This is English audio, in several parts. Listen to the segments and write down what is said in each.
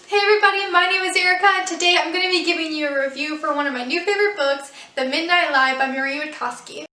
Hey everybody, my name is Erica and today I'm going to be giving you a review for one of my new favorite books, The Midnight Lie by RUTKOSKI.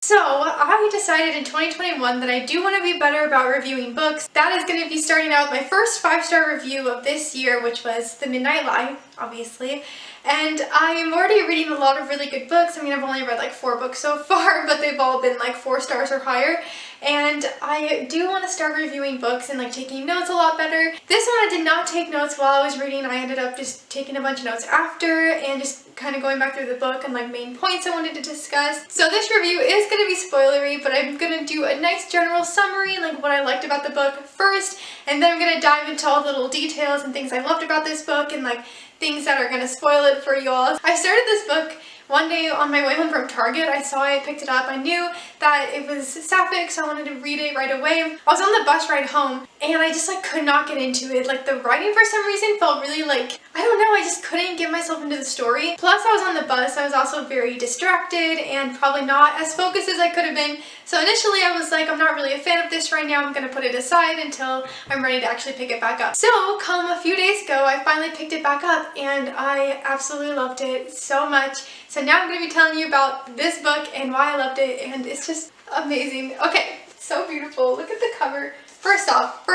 So, I decided in 2021 that I do want to be better about reviewing books. That is going to be starting out with my first 5-star review of this year, which was The Midnight Lie, obviously. And I am already reading a lot of really good books. I mean, I've only read like 4 books so far, but they've all been like 4 stars or higher. And I do want to start reviewing books and like taking notes a lot better. This one I did not take notes while I was reading. I ended up just taking a bunch of notes after and just kind of going back through the book and like main points I wanted to discuss. So this review is going to be spoilery, but I'm going to do a nice general summary, like what I liked about the book first, and then I'm going to dive into all the little details and things I loved about this book and like things that are going to spoil it for you all. I started this book one day on my way home from Target. I saw it, picked it up. I knew that it was sapphic, so I wanted to read it right away. I was on the bus ride home and I just like could not get into it. Like the writing for some reason felt really like, I don't know, I just couldn't get myself into the story. Plus I was on the bus, I was also very distracted and probably not as focused as I could have been. So initially I was like, I'm not really a fan of this right now. I'm gonna put it aside until I'm ready to actually pick it back up. So come a few days ago, I finally picked it back up and I absolutely loved it so much. So now I'm going to be telling you about this book and why I loved it, and it's just amazing. Okay, so beautiful. Look at the cover. First off,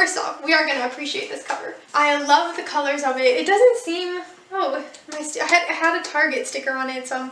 we are going to appreciate this cover. I love the colors of it. It doesn't seem, oh, I had a Target sticker on it, so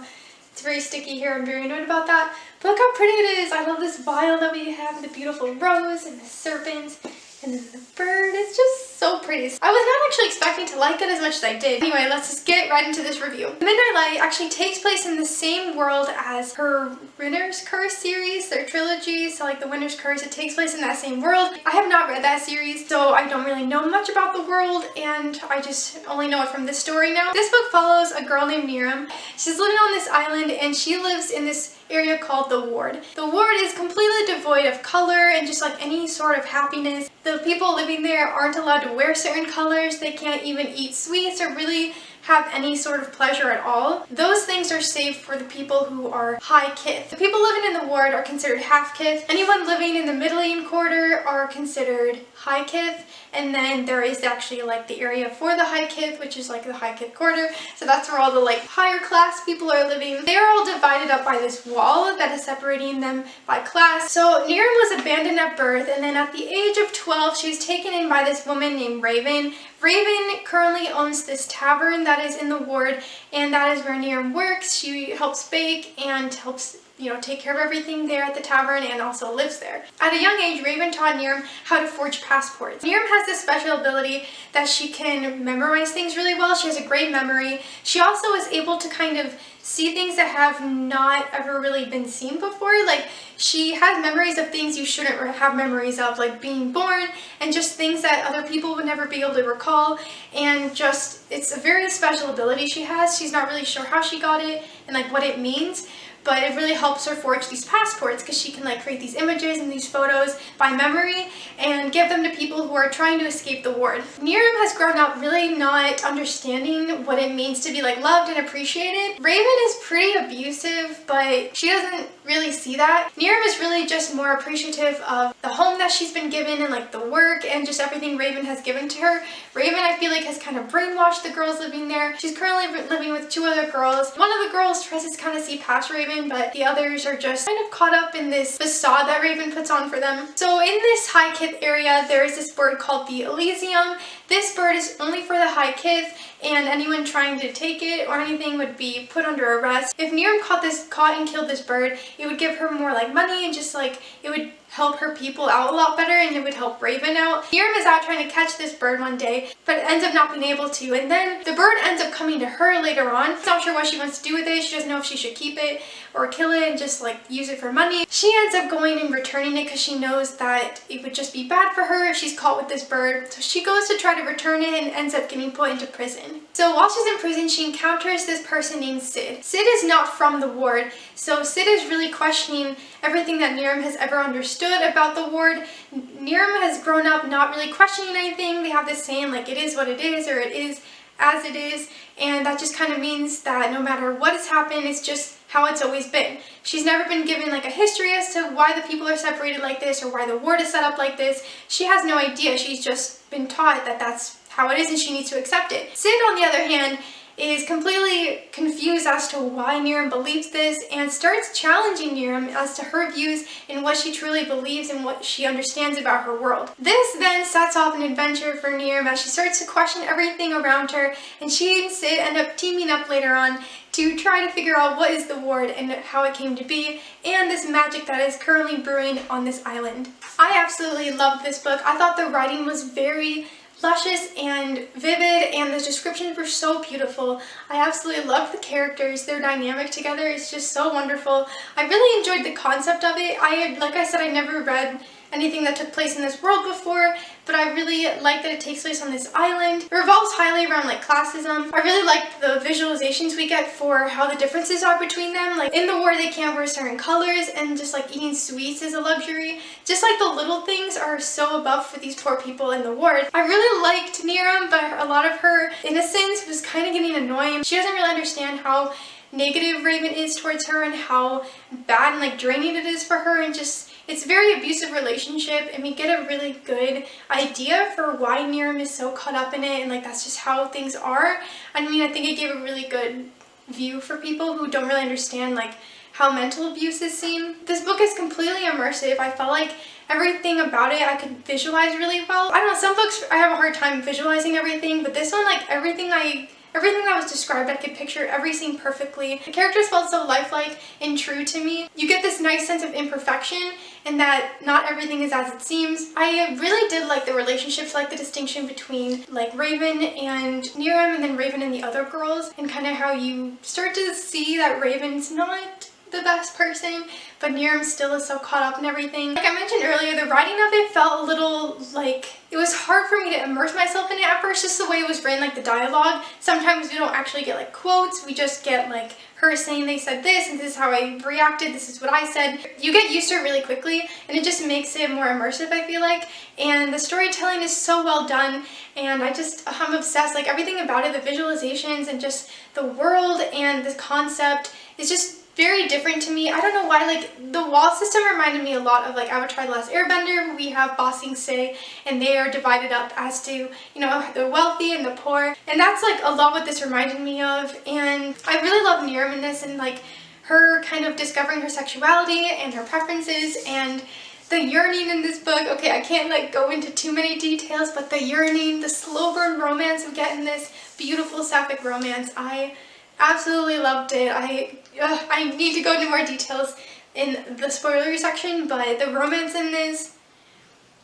it's very sticky here. I'm very annoyed about that. But look how pretty it is. I love this vial that we have, the beautiful rose and the serpents. And then the bird is just so pretty. I was not actually expecting to like it as much as I did. Anyway, let's just get right into this review. The Midnight Lie actually takes place in the same world as her Winter's Curse series, their trilogy. So like the Winter's Curse, it takes place in that same world. I have not read that series, so I don't really know much about the world, and I just only know it from this story now. This book follows a girl named Niram. She's living on this island and she lives in this area called the Ward. The Ward is completely devoid of color and just like any sort of happiness. The people living there aren't allowed to wear certain colors. They can't even eat sweets or really have any sort of pleasure at all. Those things are saved for the people who are high kith. The people living in the Ward are considered half kith. Anyone living in the Middling quarter are considered high kith, and then there is actually like the area for the high kith, which is like the high kith quarter. So that's where all the like higher class people are living. They are all divided up by this wall that is separating them by class. So Niram was abandoned at birth, and then at the age of 12 she was taken in by this woman named Raven. Raven currently owns this tavern that is in the Ward, and that is where Niram works. She helps bake and helps, you know, take care of everything there at the tavern and also lives there. At a young age, Raven taught Niram how to forge passports. Niram has this special ability that she can memorize things really well. She has a great memory. She also is able to kind of see things that have not ever really been seen before. Like she has memories of things you shouldn't have memories of, like being born and just things that other people would never be able to recall, and just it's a very special ability she has. She's not really sure how she got it and like what it means, but it really helps her forge these passports because she can like create these images and these photos by memory and give them to people who are trying to escape the Ward. Niram has grown up really not understanding what it means to be like loved and appreciated. Raven is pretty abusive, but she doesn't really see that. Niram is really just more appreciative of the home that she's been given and like the work and just everything Raven has given to her. Raven, I feel like, has kind of brainwashed the girls living there. She's currently living with 2 other girls. One of the girls tries to kind of see past Raven, but the others are just kind of caught up in this facade that Raven puts on for them. So in this high kith area, there is this bird called the Elysium. This bird is only for the high kith, and anyone trying to take it or anything would be put under arrest. If Niram caught and killed this bird, it would give her more like money and just like it would help her people out a lot better, and it would help Raven out. Niram is out trying to catch this bird one day, but ends up not being able to, and then the bird ends up coming to her later on. She's not sure what she wants to do with it. She doesn't know if she should keep it or kill it and just like use it for money. She ends up going and returning it because she knows that it would just be bad for her if she's caught with this bird. So she goes to try to return it and ends up getting put into prison. So while she's in prison, she encounters this person named Sid. Sid is not from the Ward, so Sid is really questioning everything that Niram has ever understood about the Ward. Niram has grown up not really questioning anything. They have this saying like it is what it is, or it is as it is, and that just kind of means that no matter what has happened, it's just how it's always been. She's never been given like a history as to why the people are separated like this or why the ward is set up like this. She has no idea. She's just been taught that that's how it is and she needs to accept it. Sid, on the other hand, is completely confused as to why Niram believes this and starts challenging Niram as to her views and what she truly believes and what she understands about her world. This then sets off an adventure for Niram as she starts to question everything around her, and she and Sid end up teaming up later on to try to figure out what is the ward and how it came to be and this magic that is currently brewing on this island. I absolutely loved this book. I thought the writing was very luscious and vivid, and the descriptions were so beautiful. I absolutely love the characters. Their dynamic together is just so wonderful. I really enjoyed the concept of it. Like I said, I never read anything that took place in this world before, but I really like that it takes place on this island. It revolves highly around like classism. I really like the visualizations we get for how the differences are between them. Like in the ward they can't wear certain colors, and just like eating sweets is a luxury. Just like the little things are so above for these poor people in the ward. I really liked Niram, but a lot of her innocence was kind of getting annoying. She doesn't really understand how negative Raven is towards her and how bad and like draining it is for her, and just it's a very abusive relationship, and we get a really good idea for why Niram is so caught up in it, and like that's just how things are. I mean, I think it gave a really good view for people who don't really understand like how mental abuse is seen. This book is completely immersive. I felt like everything about it I could visualize really well. I don't know, some books I have a hard time visualizing everything, but this one, like everything that was described, I could picture every scene perfectly. The characters felt so lifelike and true to me. You get this nice sense of imperfection and that not everything is as it seems. I really did like the relationships, like the distinction between like Raven and Niram and then Raven and the other girls, and kind of how you start to see that Raven's not the best person, but Niram still is so caught up in everything. Like I mentioned earlier, the writing of it felt a little like it was hard for me to immerse myself in it at first, just the way it was written, like the dialogue. Sometimes we don't actually get like quotes, we just get like her saying they said this and this is how I reacted, this is what I said. You get used to it really quickly and it just makes it more immersive, I feel like. And the storytelling is so well done, and I'm obsessed. Like everything about it, the visualizations and just the world and the concept is just very different to me. I don't know why, like the wall system reminded me a lot of like Avatar: The Last Airbender, where we have Ba Sing Se and they are divided up as to, you know, the wealthy and the poor, and that's like a lot what this reminded me of. And I really love Niram in this, and like her kind of discovering her sexuality and her preferences and the yearning in this book. Okay, I can't like go into too many details, but the yearning, the slow burn romance we get in this beautiful sapphic romance, I absolutely loved it. I need to go into more details in the spoilery section, but the romance in this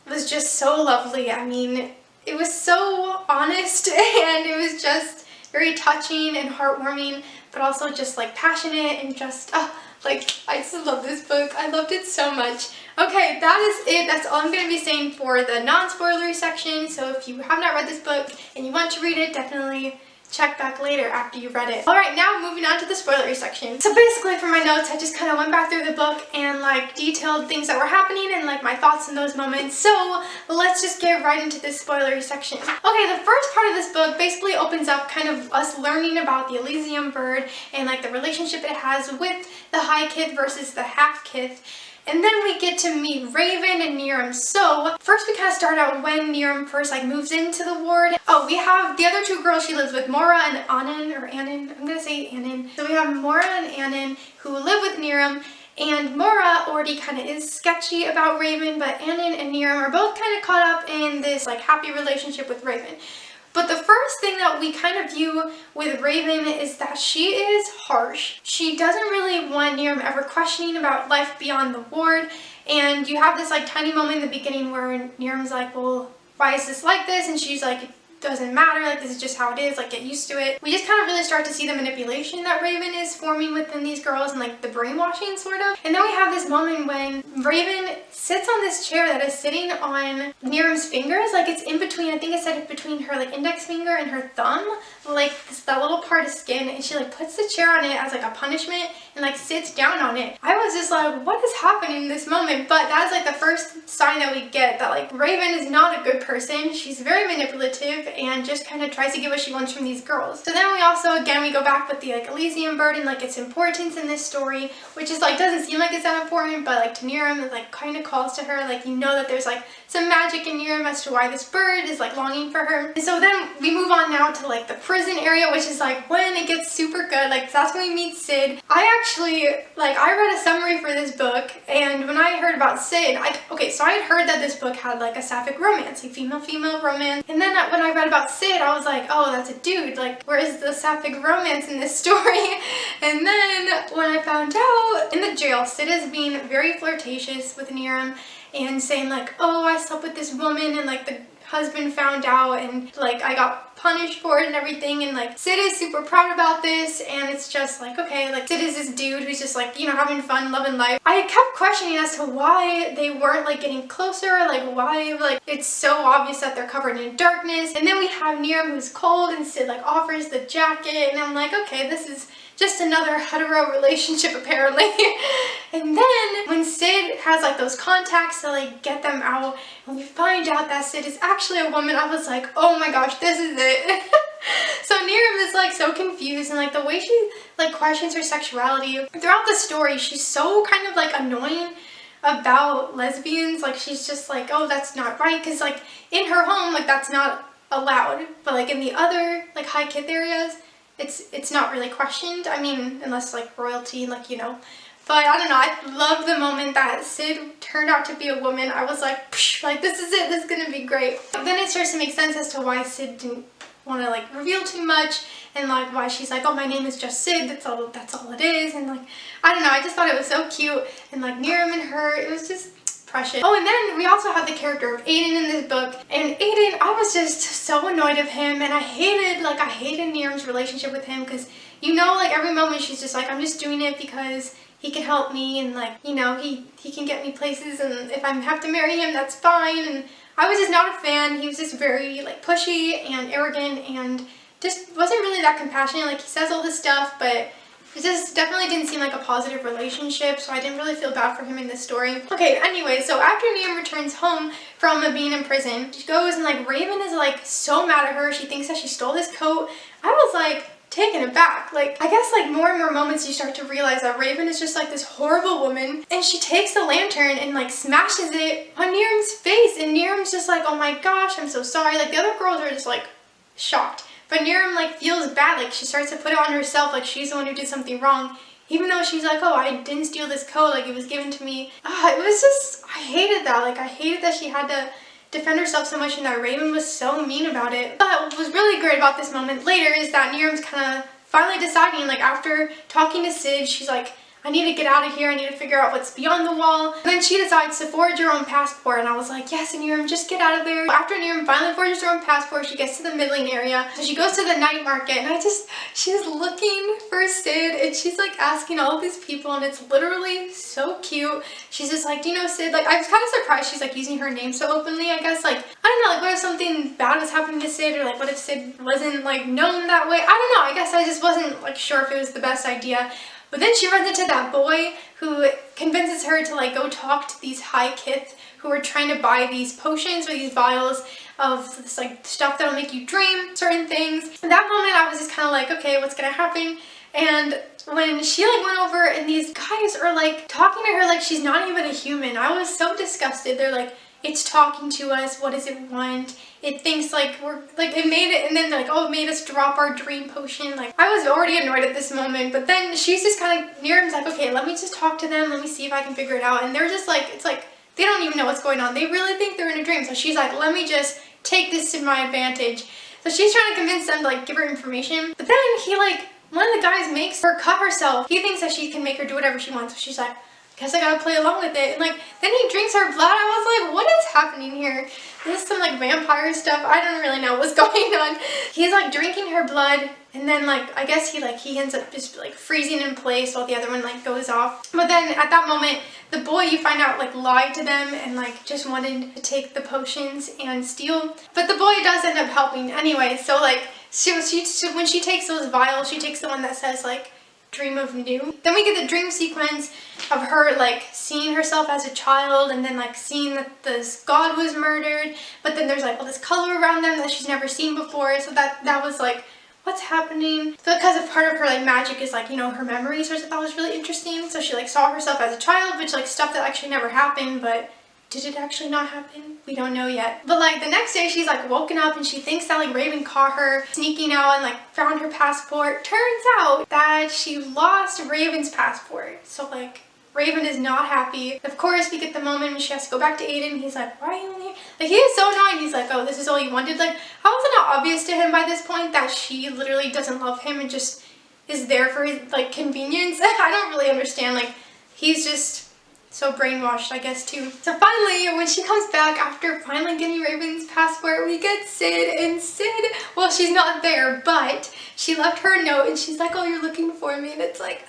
was just so lovely. I mean, it was so honest and it was just very touching and heartwarming, but also just like passionate and just like I just love this book. I loved it so much. Okay, that is it. That's all I'm going to be saying for the non-spoilery section. So if you have not read this book and you want to read it, definitely check back later after you read it. Alright, now moving on to the spoilery section. So basically for my notes, I just kind of went back through the book and like detailed things that were happening and like my thoughts in those moments. So let's just get right into this spoilery section. Okay, the first part of this book basically opens up kind of us learning about the Elysium bird and like the relationship it has with the high kith versus the half kith. And then we get to meet Raven and Niram. So first we kind of start out when Niram first like moves into the ward. Oh, we have the other two girls she lives with, Mora and Annan, or Annan, I'm gonna say Annan. So we have Mora and Annan who live with Niram, and Mora already kind of is sketchy about Raven, but Annan and Niram are both kind of caught up in this like happy relationship with Raven. But the first thing that we kind of view with Raven is that she is harsh. She doesn't really want Niram ever questioning about life beyond the ward, and you have this like tiny moment in the beginning where Niram's like, well, why is this like this? And she's like, it doesn't matter, like this is just how it is, like get used to it. We just kind of really start to see the manipulation that Raven is forming within these girls and like the brainwashing sort of. And then we have this moment when Raven sits on this chair that is sitting on Niram's fingers, like it's in between, I think it said between her like index finger and her thumb, like that little part of skin, and she like puts the chair on it as like a punishment and like sits down on it. I was just like, what is happening in this moment? But that's like the first sign that we get that like Raven is not a good person. She's very manipulative and just kind of tries to get what she wants from these girls. So then we also, again, we go back with the like Elysium bird and like its importance in this story, which is like doesn't seem like it's that important, but like to Niram, it like kind of calls to her, like you know that there's like some magic in Niram as to why this bird is like longing for her. And so then we move on now to like the prison area, which is like when it gets super good. Like that's when we meet Sid. I actually, like, I read a summary for this book, and when I heard about Sid, so I had heard that this book had like a sapphic romance, like female romance, and then when I read about Sid, I was like, oh, that's a dude, like where is the sapphic romance in this story? And then when I found out in the jail, Sid is being very flirtatious with Niram and saying like, oh, I slept with this woman and like the husband found out and like I got punished for it and everything, and like Sid is super proud about this, and it's just like, okay, like Sid is this dude who's just like, you know, having fun, loving life. I kept questioning as to why they weren't like getting closer, like why like it's so obvious that they're covered in darkness. And then we have Niram who's cold and Sid like offers the jacket, and I'm like, okay, this is just another hetero relationship apparently. And then when Sid has like those contacts to like get them out, and we find out that Sid is actually a woman, I was like, oh my gosh, this is it. So Niram is like so confused, and like the way she like questions her sexuality throughout the story, she's so kind of like annoying about lesbians. Like she's just like, oh, that's not right, because like in her home, like that's not allowed, but like in the other like high kith areas, it's not really questioned. I mean, unless like royalty, like, you know. But I don't know, I love the moment that Sid turned out to be a woman. I was like, psh, like this is it, this is gonna be great. But then it starts to make sense as to why Sid didn't want to like reveal too much, and like why she's like, oh, my name is just Sid, that's all it is. And like, I don't know, I just thought it was so cute, and like Niram and her, it was just precious. Oh, and then we also have the character of Aiden in this book, and Aiden, I was just so annoyed of him, and I hated Niram's relationship with him, because you know, like every moment she's just like, I'm just doing it because he can help me, and like, you know, he can get me places, and if I have to marry him, that's fine. And I was just not a fan. He was just very like pushy and arrogant, and just wasn't really that compassionate. Like he says all this stuff, but it just definitely didn't seem like a positive relationship, so I didn't really feel bad for him in this story. Okay, anyway, so after Niram returns home from being in prison, she goes and like Raven is like so mad at her. She thinks that she stole his coat. I was like taken aback. Like, I guess like more and more moments you start to realize that Raven is just like this horrible woman, and she takes the lantern and like smashes it on Niram's face, and Niram's just like, oh my gosh, I'm so sorry. Like the other girls are just like shocked. But Niram like feels bad, like she starts to put it on herself, like she's the one who did something wrong, even though she's like, oh, I didn't steal this coat, like it was given to me. It was just, I hated that. Like I hated that she had to defend herself so much and that Raven was so mean about it. But what was really great about this moment later is that Niram's kind of finally deciding, like after talking to Sid, she's like, I need to get out of here, I need to figure out what's beyond the wall. And then she decides to forge her own passport, and I was like, yes, Niram, just get out of there. After Niram finally forges her own passport, she gets to the middling area. So she goes to the night market, and she's looking for Sid, and she's like asking all of these people, and it's literally so cute. She's just like, do you know Sid? Like, I was kind of surprised she's like using her name so openly, I guess. Like, I don't know, like what if something bad was happening to Sid, or like what if Sid wasn't like known that way? I don't know, I guess I just wasn't like sure if it was the best idea. But then she runs into that boy who convinces her to like go talk to these high kith who are trying to buy these potions or these vials of this like stuff that'll make you dream certain things. In that moment I was just kind of like, okay, what's gonna happen? And when she like went over and these guys are like talking to her like she's not even a human, I was so disgusted. They're like, it's talking to us, what does it want? It thinks like we're, like it made it, and then they're like, oh, it made us drop our dream potion. Like, I was already annoyed at this moment, but then she's just kind of, Niram's like, okay, let me just talk to them, let me see if I can figure it out. And they're just like, it's like, they don't even know what's going on. They really think they're in a dream. So she's like, let me just take this to my advantage. So she's trying to convince them to like give her information. But then he like, one of the guys makes her cut herself. He thinks that she can make her do whatever she wants. So she's like, guess I gotta play along with it. And like, then he drinks her blood. I was like, what is happening here? This is some like vampire stuff. I don't really know what's going on. He's like drinking her blood, and then like, I guess he ends up just like freezing in place while the other one like goes off. But then at that moment, the boy, you find out, like lied to them and like just wanted to take the potions and steal. But the boy does end up helping anyway. So like, when she takes those vials, she takes the one that says like, dream of new. Then we get the dream sequence of her like seeing herself as a child and then like seeing that this god was murdered, but then there's like all this color around them that she's never seen before. So that was like, what's happening? So because of part of her like magic is like, you know, her memories, which I thought was really interesting. So she like saw herself as a child, which like stuff that actually never happened, but did it actually not happen? We don't know yet. But like the next day she's like woken up and she thinks that like Raven caught her sneaking out and like found her passport. Turns out that she lost Raven's passport. So like Raven is not happy. Of course we get the moment when she has to go back to Aiden. He's like, why are you here? Like he is so annoying. He's like, oh, this is all you wanted. Like how is it not obvious to him by this point that she literally doesn't love him and just is there for his like convenience? I don't really understand. Like he's just so brainwashed, I guess, too. So finally, when she comes back after finally getting Raven's passport, we get Sid. And Sid, well, she's not there, but she left her a note and she's like, oh, you're looking for me. And it's like,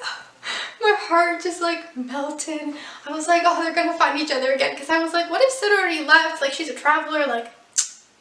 my heart just like melted. I was like, oh, they're gonna find each other again. Because I was like, what if Sid already left? Like, she's a traveler. Like,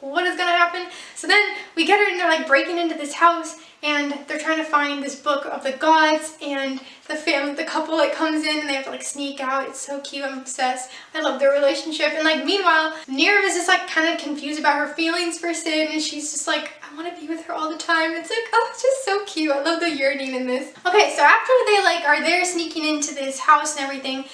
what is gonna happen? So then we get her and they're like breaking into this house and they're trying to find this book of the gods, and the couple like comes in and they have to like sneak out. It's so cute. I'm obsessed. I love their relationship. And like meanwhile, Niram is just like kind of confused about her feelings for Sid, and she's just like, I want to be with her all the time. It's like, oh, it's just so cute. I love the yearning in this. Okay, so after they like are there sneaking into this house and everything,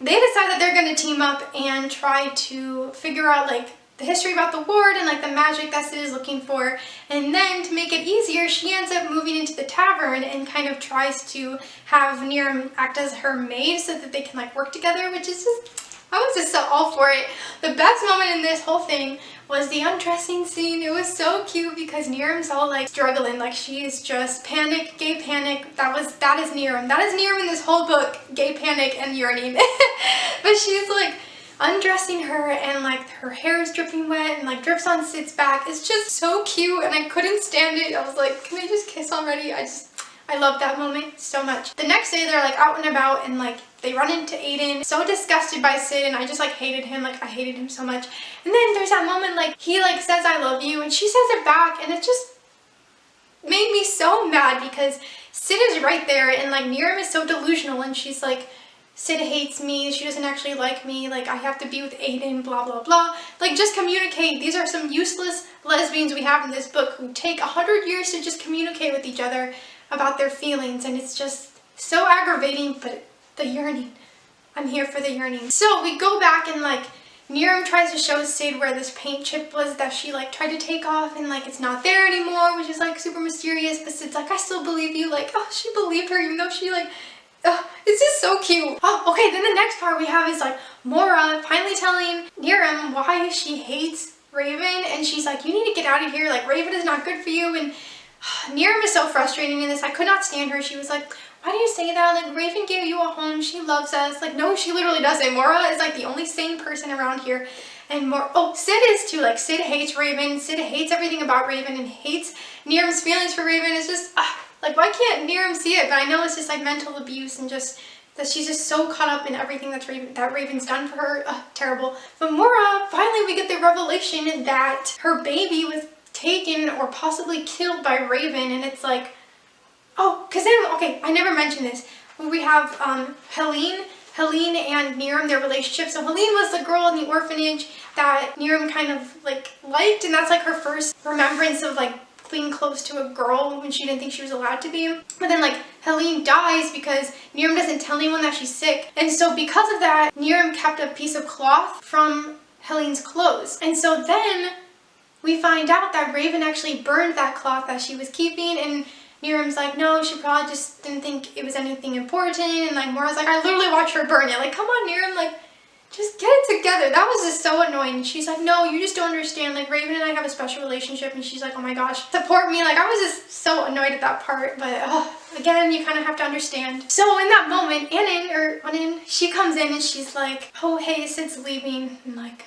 they decide that they're going to team up and try to figure out like the history about the ward and like the magic that Sid is looking for. And then to make it easier, she ends up moving into the tavern and kind of tries to have Niram act as her maid so that they can like work together, which is just, I was just so all for it. The best moment in this whole thing was the undressing scene. It was so cute because Niram's all like struggling, like she is just panic, gay panic. That is Niram. That is Niram in this whole book, gay panic and yearning. But she's like undressing her and like her hair is dripping wet and like drips on Sid's back. It's just so cute and I couldn't stand it. I was like, can we just kiss already? I love that moment so much. The next day they're like out and about and like they run into Aiden, so disgusted by Sid, and I just like hated him. Like I hated him so much. And then there's that moment like he like says I love you and she says it back, and it just made me so mad because Sid is right there and like Niram is so delusional and she's like, Sid hates me, she doesn't actually like me, like I have to be with Aiden, blah blah blah. Like just communicate. These are some useless lesbians we have in this book who take 100 years to just communicate with each other about their feelings, and it's just so aggravating. But the yearning, I'm here for the yearning. So we go back and like Niram tries to show Sid where this paint chip was that she like tried to take off, and like it's not there anymore, which is like super mysterious. But Sid's like, I still believe you. Like, oh, she believed her even though she like, it's just so cute. Oh, okay, then the next part we have is like Mora finally telling Niram why she hates Raven, and she's like, you need to get out of here, like Raven is not good for you. And Niram is so frustrating in this. I could not stand her. She was like, why do you say that? Like Raven gave you a home, she loves us. Like no, she literally doesn't. Mora is like the only sane person around here. And Sid is too. Like Sid hates Raven. Sid hates everything about Raven and hates Niram's feelings for Raven. It's just like, why can't Niram see it? But I know it's just like mental abuse and just that she's just so caught up in everything that Raven's done for her. Terrible. But Mora, finally we get the revelation that her baby was taken or possibly killed by Raven, and it's like, oh, because then, okay, I never mentioned this. We have Helene and Niram, their relationship. So Helene was the girl in the orphanage that Niram kind of like liked, and that's like her first remembrance of like being close to a girl when she didn't think she was allowed to be. But then like Helene dies because Niram doesn't tell anyone that she's sick, and so because of that, Niram kept a piece of cloth from Helene's clothes. And so then we find out that Raven actually burned that cloth that she was keeping, and Niram's like, no, she probably just didn't think it was anything important. And like Mora's like, I literally watched her burn it. Like, come on, Niram, like, just get it together. That was just so annoying. She's like, no, you just don't understand. Like, Raven and I have a special relationship. And she's like, oh my gosh, support me. Like, I was just so annoyed at that part. But again, you kind of have to understand. So in that moment, Anin, she comes in and she's like, oh, hey, Sid's leaving and like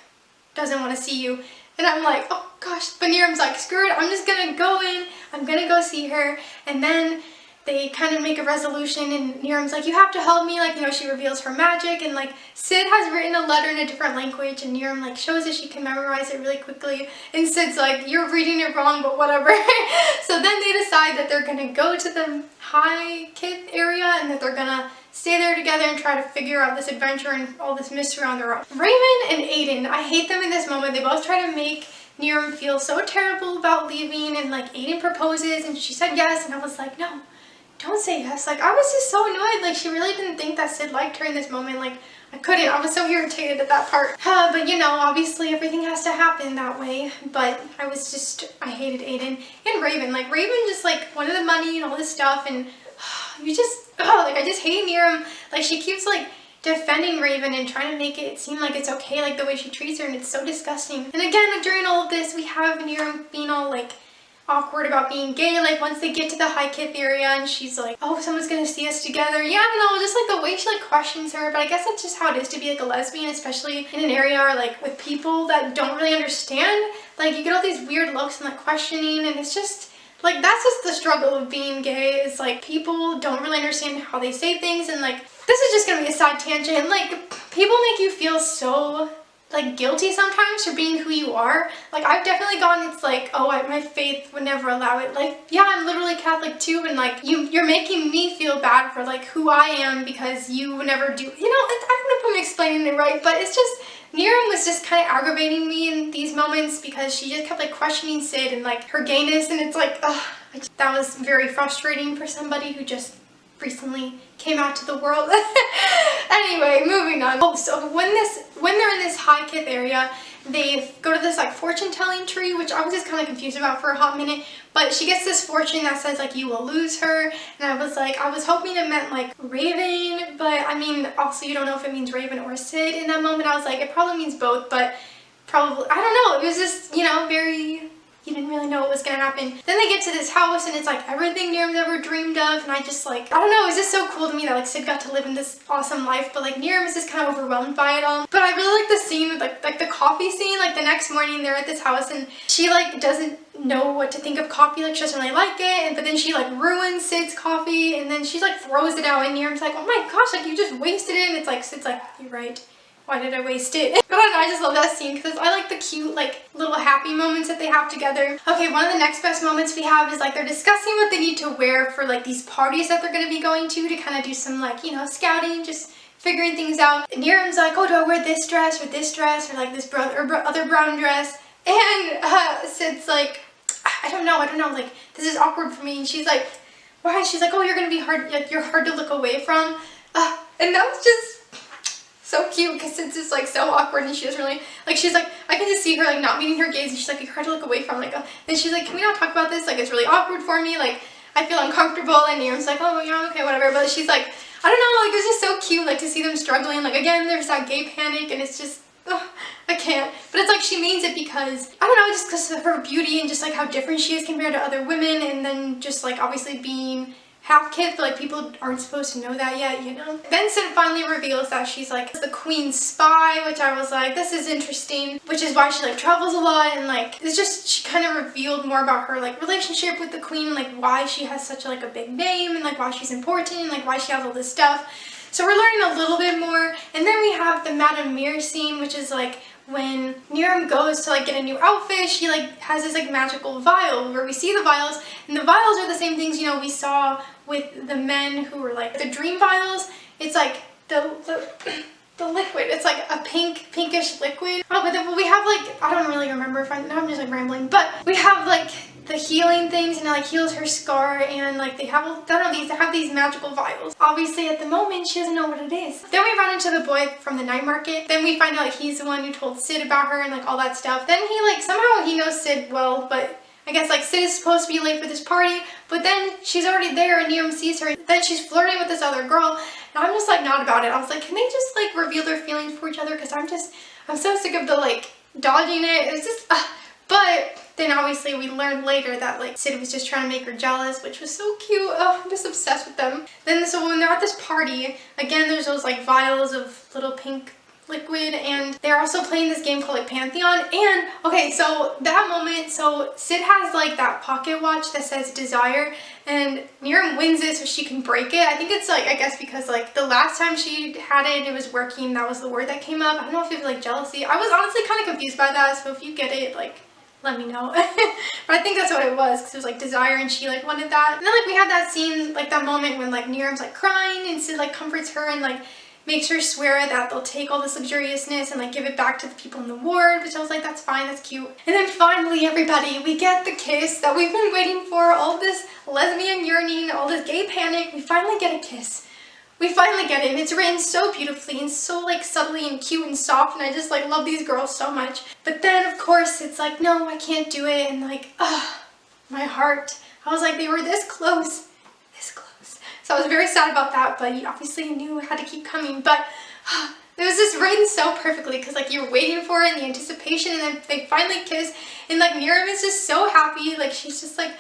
doesn't want to see you. And I'm like, oh gosh. But Niram's like, screw it, I'm just gonna go in, I'm gonna go see her. And then they kind of make a resolution, and Niram's like, you have to help me, like, you know, she reveals her magic, and like Sid has written a letter in a different language, and Niram like shows that she can memorize it really quickly, and Sid's like, you're reading it wrong, but whatever. So then they decide that they're gonna go to the high kid area, and that they're gonna stay there together and try to figure out this adventure and all this mystery on their own. Raven and Aiden, I hate them in this moment. They both try to make Niram feel so terrible about leaving, and like Aiden proposes and she said yes, and I was like, no, don't say yes. Like, I was just so annoyed. Like, she really didn't think that Sid liked her in this moment. Like, I couldn't. I was so irritated at that part. But you know, obviously everything has to happen that way. But I hated Aiden and Raven. Like, Raven just like wanted the money and all this stuff, and I just hate Niram. Like, she keeps like defending Raven and trying to make it seem like it's okay, like the way she treats her, and it's so disgusting. And again, like, during all of this, we have Niram being all like awkward about being gay. Like, once they get to the high kith area and she's like, oh, someone's gonna see us together. Yeah, I don't know, just like the way she like questions her. But I guess that's just how it is to be like a lesbian, especially in an area or like with people that don't really understand. Like, you get all these weird looks and like questioning, and it's just like, that's just the struggle of being gay. Is like, people don't really understand how they say things, and like, this is just gonna be a side tangent. Like, people make you feel so like guilty sometimes for being who you are. Like, I've definitely gone, it's like, oh, my faith would never allow it. Like, yeah, I'm literally Catholic too, and like, you're making me feel bad for like who I am because you would never do, you know, I don't know if I'm explaining it right, but it's just, Niram was just kind of aggravating me in these moments because she just kept like questioning Sid and like her gayness, and it's like, ugh, that was very frustrating for somebody who just recently came out to the world. Anyway, moving on. Oh, so when they're in this high kith area, they go to this like fortune telling tree, which I was just kind of confused about for a hot minute, but she gets this fortune that says like you will lose her, and I was hoping it meant like Raven, but I mean, also you don't know if it means Raven or Sid in that moment. I was like, it probably means both, but probably, I don't know, it was just, you know, you didn't really know what was gonna happen. Then they get to this house, and it's like everything Niram's ever dreamed of, and I just like, I don't know, it was just so cool to me that like Sid got to live in this awesome life, but like Niram is just kind of overwhelmed by it all. But I really like the scene with like the coffee scene. Like, the next morning they're at this house, and she like doesn't know what to think of coffee. Like, she doesn't really like it, but then she like ruins Sid's coffee, and then she like throws it out, and Niram's like, oh my gosh, like you just wasted it, and it's like, Sid's like, you're right. Why did I waste it? But I just love that scene because I like the cute, like, little happy moments that they have together. Okay, one of the next best moments we have is like they're discussing what they need to wear for like these parties that they're going to be going to kind of do some like, you know, scouting, just figuring things out. And Niram's like, oh, do I wear this dress or like this other brown dress? And Sid's like, I don't know, like, this is awkward for me. And she's like, why? She's like, oh, you're going to be hard, like, you're hard to look away from. And that was just so cute because it's just like so awkward, and she doesn't really, like, she's like, I can just see her like not meeting her gaze, and she's like, you're hard to look away from, like, then she's like, can we not talk about this? Like, it's really awkward for me, like, I feel uncomfortable. And Niram's like, oh, yeah, okay, whatever. But she's like, I don't know, like, it's just so cute, like, to see them struggling. Like, again, there's that gay panic, and it's just, I can't. But it's like she means it because, I don't know, just because of her beauty and just like how different she is compared to other women, and then just like obviously being half kith, like people aren't supposed to know that yet, you know? Then Sid finally reveals that she's like the queen's spy, which I was like, this is interesting, which is why she like travels a lot, and like it's just, she kind of revealed more about her like relationship with the queen, like why she has such like a big name, and like why she's important, and like why she has all this stuff. So we're learning a little bit more. And then we have the Madame Mir scene, which is like when Niram goes to like get a new outfit, she like has this like magical vial where we see the vials, and the vials are the same things, you know, we saw with the men who were like the dream vials. It's like the liquid, it's like a pinkish liquid. Oh, but then we have like, I don't really remember if now I'm just like rambling, but we have like the healing things, and it like heals her scar, and like they have these magical vials. Obviously at the moment she doesn't know what it is. Then we run into the boy from the night market. Then we find out like he's the one who told Sid about her and like all that stuff. Then he like, somehow he knows Sid well, but I guess like Sid is supposed to be late for this party, but then she's already there and Niram sees her. Then she's flirting with this other girl, and I'm just like not about it. I was like, can they just like reveal their feelings for each other? Because I'm so sick of the like dodging it. It's just, but then obviously we learned later that like Sid was just trying to make her jealous, which was so cute. Oh, I'm just obsessed with them. Then so when they're at this party, again there's those like vials of little pink liquid, and they're also playing this game called like Pantheon. And okay, so that moment, so Sid has like that pocket watch that says desire, and Niram wins it so she can break it. I think it's like, I guess because like the last time she had it, it was working, that was the word that came up. I don't know if it was like jealousy. I was honestly kind of confused by that, so if you get it, like, let me know. But I think that's what it was, because it was like desire and she like wanted that. And then like we have that scene, like that moment when like Niram's like crying and Sid like comforts her and like makes her swear that they'll take all this luxuriousness and like give it back to the people in the ward, which I was like, that's fine, that's cute. And then finally, everybody, we get the kiss that we've been waiting for, all this lesbian yearning, all this gay panic. We finally get a kiss. We finally get it, and it's written so beautifully and so like subtly and cute and soft, and I just like love these girls so much. But then of course it's like, no, I can't do it, and like, my heart. I was like, they were this close, this close. So I was very sad about that, but obviously knew it had to keep coming. But it was just written so perfectly, because like you're waiting for it and the anticipation, and then they finally kiss, and like Niram is just so happy. Like she's just like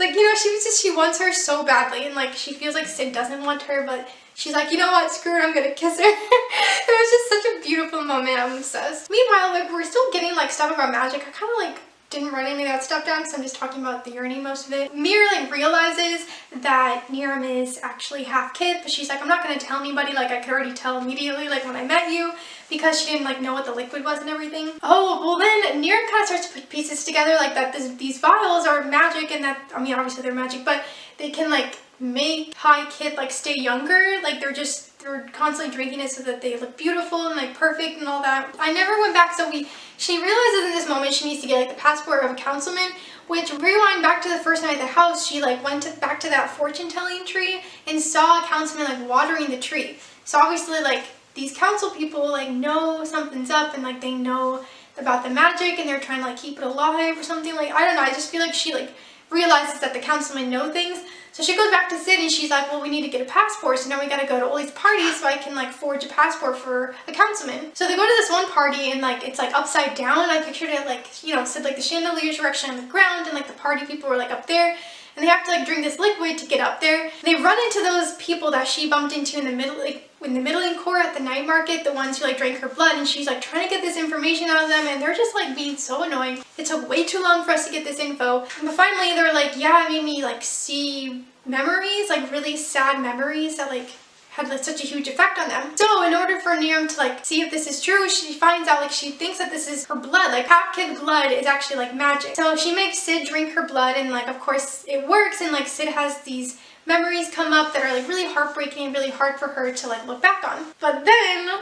you know, she wants her so badly, and like she feels like Sid doesn't want her, but she's like, you know what, screw it, I'm gonna kiss her. It was just such a beautiful moment. I'm obsessed. Meanwhile, like we're still getting like stuff about magic. I kind of like didn't write any of that stuff down because I'm just talking about the yearning most of it. Mir like realizes that Niram is actually half kid, but she's like, I'm not gonna tell anybody, like I could already tell immediately like when I met you, because she didn't like know what the liquid was and everything. Oh, well then Niram kind of starts to put pieces together, like that these vials are magic, and that, I mean obviously they're magic, but they can like make high kid like stay younger, like they're constantly drinking it so that they look beautiful and like perfect and all that. I never went back, so she realizes in this moment she needs to get like the passport of a councilman, which rewind back to the first night at the house, she like went back to that fortune telling tree and saw a councilman like watering the tree. So obviously like these council people like know something's up, and like they know about the magic and they're trying to like keep it alive or something. Like I don't know, I just feel like she like realizes that the councilmen know things. So she goes back to Sid and she's like, well, we need to get a passport, so now we gotta go to all these parties so I can like forge a passport for a councilman. So they go to this one party and like it's like upside down. I pictured it like, you know, Sid, like the chandeliers were actually on the ground and like the party people were like up there, and they have to like drink this liquid to get up there. And they run into those people that she bumped into in the middle, like in the middling court at the night market, the ones who like drank her blood, and she's like trying to get this information out of them, and they're just like being so annoying. It took way too long for us to get this info, but finally they're like, yeah, it made me like see memories, like really sad memories that like had like such a huge effect on them. So in order for Niram to like see if this is true, she finds out like she thinks that this is her blood, like half kid blood is actually like magic. So she makes Sid drink her blood, and like of course it works, and like Sid has these memories come up that are like really heartbreaking and really hard for her to like look back on. But then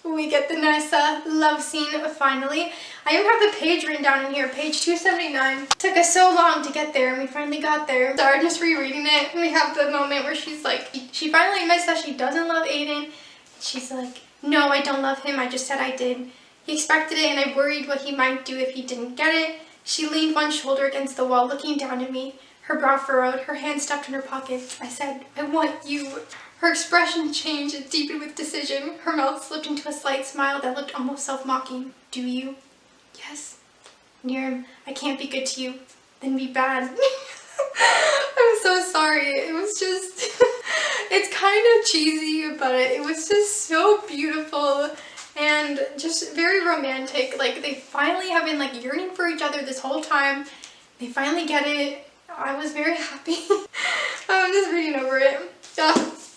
we get the nice love scene finally. I even have the page written down in here, page 279. It took us so long to get there, and we finally got there. Sorry, I'm just rereading it. And we have the moment where she's like, she finally admits that she doesn't love Aiden. She's like, no, I don't love him, I just said I did. He expected it, and I worried what he might do if he didn't get it. She leaned one shoulder against the wall, looking down at me, her brow furrowed, her hand stuffed in her pocket. I said, I want you. Her expression changed and deepened with decision. Her mouth slipped into a slight smile that looked almost self-mocking. Do you? Yes. Niram, I can't be good to you. Then be bad. I'm so sorry. It was just, it's kind of cheesy, but it was just so beautiful and just very romantic. Like they finally have been like yearning for each other this whole time. They finally get it. I was very happy. I'm just reading over it.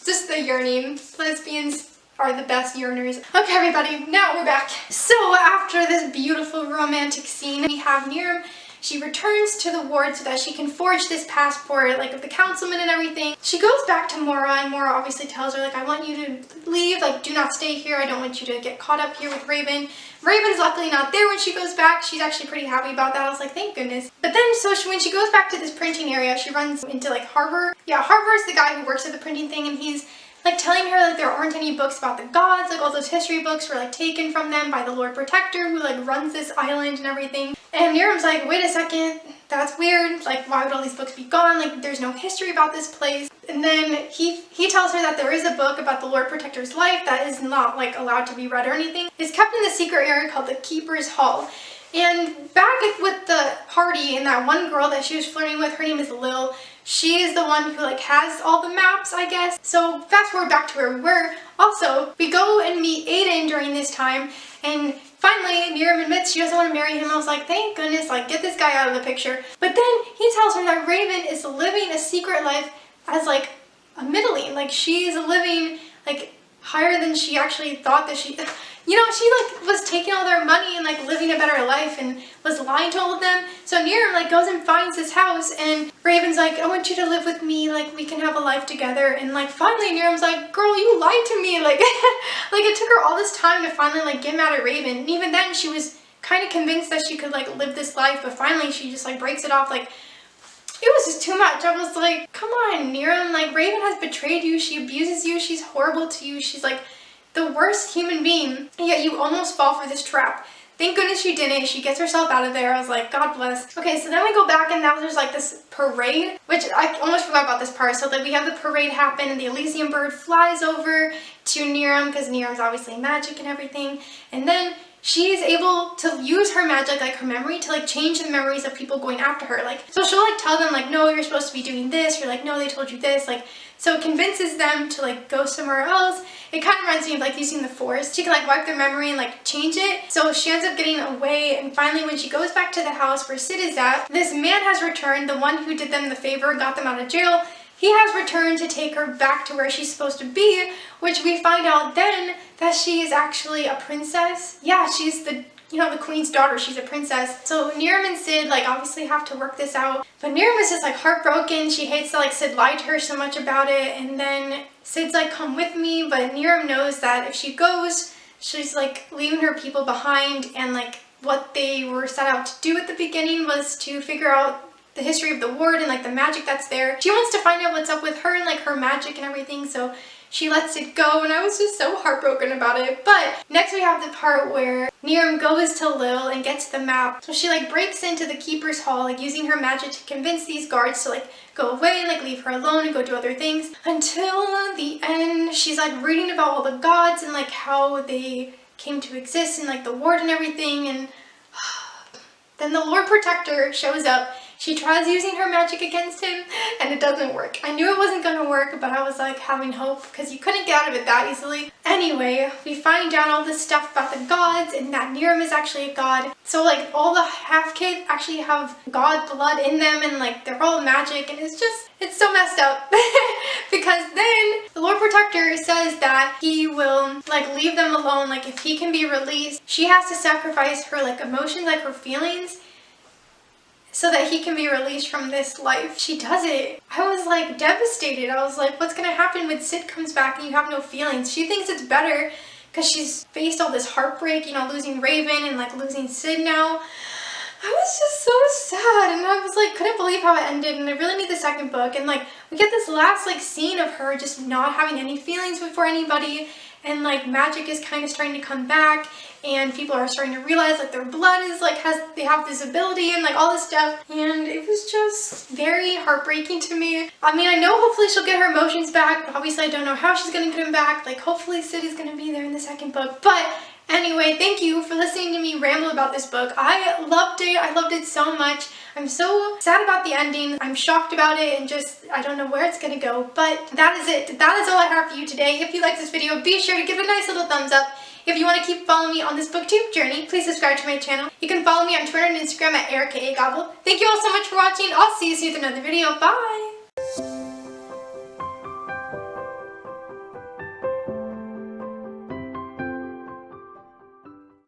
Just the yearning. Lesbians are the best yearners. Okay, everybody, now we're back. So after this beautiful romantic scene, we have Niram. She returns to the ward so that she can forge this passport, like of the councilman and everything. She goes back to Mora, and Mora obviously tells her, like, I want you to leave, like, do not stay here. I don't want you to get caught up here with Raven. Raven's luckily not there when she goes back. She's actually pretty happy about that. I was like, thank goodness. But then, when she goes back to this printing area, she runs into, like, Harvard. Yeah, Harvard's the guy who works at the printing thing, and he's like telling her like there aren't any books about the gods, like all those history books were like taken from them by the Lord Protector who like runs this island and everything. And Niram's like, wait a second, that's weird, like why would all these books be gone, like there's no history about this place. And then he tells her that there is a book about the Lord Protector's life that is not like allowed to be read or anything. It's kept in the secret area called the Keeper's Hall. And back with the party, and that one girl that she was flirting with, her name is Lil. She is the one who like has all the maps, I guess. So fast forward back to where we were. Also, we go and meet Aiden during this time, and finally Niram admits she doesn't want to marry him. I was like, thank goodness, like get this guy out of the picture. But then he tells her that Raven is living a secret life as like a middling. Like she's living like higher than she actually thought that she, you know, she like was taking all their money and like living a better life and was lying to all of them. So Niram like goes and finds this house, and Raven's like, I want you to live with me, like we can have a life together. And like finally Niram's like, girl, you lied to me. Like like it took her all this time to finally like get mad at Raven. And even then she was kind of convinced that she could like live this life, but finally she just like breaks it off. Like it was just too much. I was like, come on, Niram, like Raven has betrayed you, she abuses you, she's horrible to you, she's like the worst human being, and yet you almost fall for this trap. Thank goodness she didn't. She gets herself out of there. I was like, God bless. Okay, so then we go back, and now there's like this parade, which I almost forgot about this part. So like we have the parade happen, and the Elysian bird flies over to Niram, because Niram's obviously magic and everything, and then she is able to use her magic, like her memory, to like change the memories of people going after her. Like, so she'll like tell them like, no, you're supposed to be doing this. You're like, no, they told you this. Like, so it convinces them to like go somewhere else. It kind of reminds me of like using the Force. She can like wipe their memory and like change it. So she ends up getting away, and finally when she goes back to the house where Sid is at, this man has returned, the one who did them the favor and got them out of jail. He has returned to take her back to where she's supposed to be, which we find out then that she is actually a princess. Yeah, she's the, you know, the queen's daughter. She's a princess. So Niram and Sid like obviously have to work this out. But Niram is just like heartbroken. She hates that like Sid lied to her so much about it. And then Sid's like, come with me. But Niram knows that if she goes, she's like leaving her people behind. And like what they were set out to do at the beginning was to figure out the history of the ward and like the magic that's there. She wants to find out what's up with her and like her magic and everything, so she lets it go, and I was just so heartbroken about it. But next we have the part where Niram goes to Lil and gets the map. So she like breaks into the keeper's hall, like using her magic to convince these guards to like go away and like leave her alone and go do other things, until the end she's like reading about all the gods and like how they came to exist and like the ward and everything. And then the Lord Protector shows up. She tries using her magic against him, and it doesn't work. I knew it wasn't going to work, but I was like having hope, because you couldn't get out of it that easily. Anyway, we find out all this stuff about the gods, and that Niram is actually a god. So like all the half-kids actually have god blood in them, and like they're all magic, and it's so messed up. Because then the Lord Protector says that he will like leave them alone. Like if he can be released, she has to sacrifice her like emotions, like her feelings, so that he can be released from this life. She does it. I was like devastated. I was like, what's gonna happen when Sid comes back and you have no feelings? She thinks it's better because she's faced all this heartbreak, you know, losing Raven and like losing Sid now. I was just so sad, and I was like, couldn't believe how it ended, and I really need the second book. And like we get this last like scene of her just not having any feelings for anybody, and like magic is kind of starting to come back, and people are starting to realize like their blood is like they have this ability and like all this stuff, and it was just very heartbreaking to me. I mean, I know hopefully she'll get her emotions back, but obviously I don't know how she's gonna get them back. Like hopefully Sid is gonna be there in the second book. But anyway, thank you for listening to me ramble about this book. I loved it. I loved it so much. I'm so sad about the ending. I'm shocked about it, and just, I don't know where it's gonna go. But that is it. That is all I have for you today. If you liked this video, be sure to give it a nice little thumbs up. If you want to keep following me on this booktube journey, please subscribe to my channel. You can follow me on Twitter and Instagram at ErikaAGobble. Thank you all so much for watching. I'll see you soon with another video. Bye!